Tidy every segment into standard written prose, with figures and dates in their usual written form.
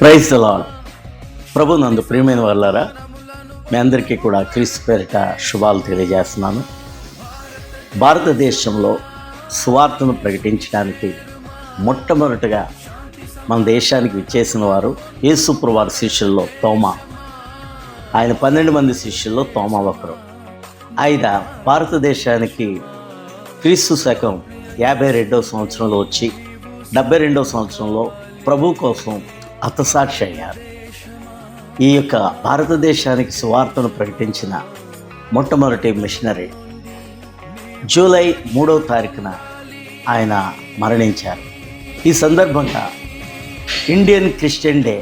Praise the lord. ప్రభు నందు ప్రియమైన వాళ్ళారా, మీ అందరికీ కూడా క్రీస్తు పేరిట శుభాలు తెలియజేస్తున్నాను. భారతదేశంలో సువార్తను ప్రకటించడానికి మొట్టమొదటిగా మన దేశానికి విచ్చేసిన వారు యేసుప్రభు వారి శిష్యుల్లో తోమా. ఆయన 12 మంది శిష్యుల్లో తోమా ఒకరు. ఆయన భారతదేశానికి క్రీస్తు శకం 52వ సంవత్సరంలో వచ్చి 72వ సంవత్సరంలో ప్రభు కోసం హతసాక్షి అయ్యారు. ఈ యొక్క భారతదేశానికి సువార్తను ప్రకటించిన మొట్టమొదటి మిషనరీ. జూలై 3వ తారీఖున ఆయన మరణించారు. ఈ సందర్భంగా ఇండియన్ క్రిస్టియన్ డే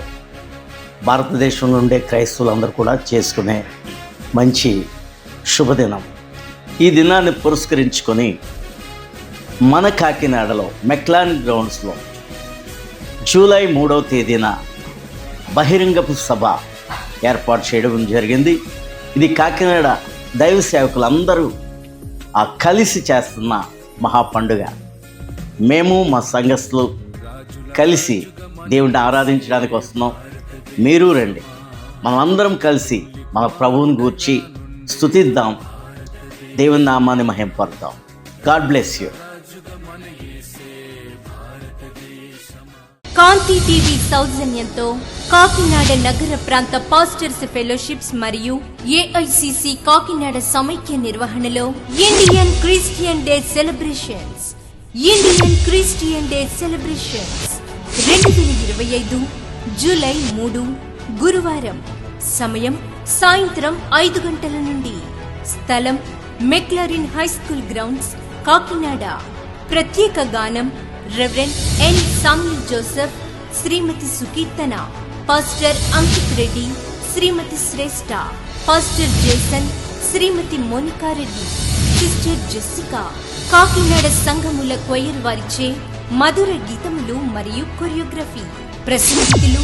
భారతదేశంలో ఉండే క్రైస్తవులందరూ కూడా చేసుకునే మంచి శుభదినం. ఈ దినాన్ని పురస్కరించుకొని మన కాకినాడలో మెక్లాన్ గ్రౌండ్స్లో జూలై 3వ తేదీన బహిరంగపు సభ ఏర్పాటు చేయడం జరిగింది. ఇది కాకినాడ దైవ సేవకులందరూ కలిసి చేస్తున్న మహాపండుగ. మేము మా సంఘస్థులు కలిసి దేవుడిని ఆరాధించడానికి వస్తున్నాం. మీరు రండి, మనమందరం కలిసి మన ప్రభువుని గూర్చి స్తుతిద్దాం, దేవుని నామాన్ని మహింపడతాం. God bless you. Kanthi TV సౌజన్యంతో కాకినాడ నగర ప్రాంత పాస్టర్స్ ఫెలోషిప్స్ మరియు ఏఐసిసి కాకినాడ సమైక్య నిర్వహణలో Indian Christian day celebrations 2025 July 3 గురువారం. సమయం సాయంత్రం 5 గంటల నుండి. స్థలం McLaurin high school grounds, Kakinada. ప్రత్యేక గానం reverend N Samuel Joseph, Shrimati Sukeerthana, pastor Ankit Reddy, Shrimati Shreshta, pastor Jason, Shrimati Monica Reddy, sister Jessica. Kakinada సంఘముల క్వైర్ వారిచే మధుర గీతములు మరియు కొరియోగ్రఫీ. ప్రసంగికులు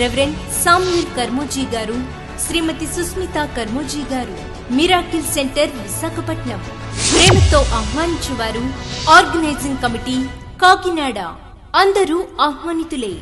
రెవరెండ్ సామ్యుల్ కర్మోజీ గారు, శ్రీమతి సుస్మిత కర్మోజీ గారు. Miracle centre, Visakhapatnam. ప్రేమతో ఆహ్వానించువారు ఆర్గనైజింగ్ కమిటీ, కాకినాడ. అందరూ ఆహ్వానితులే.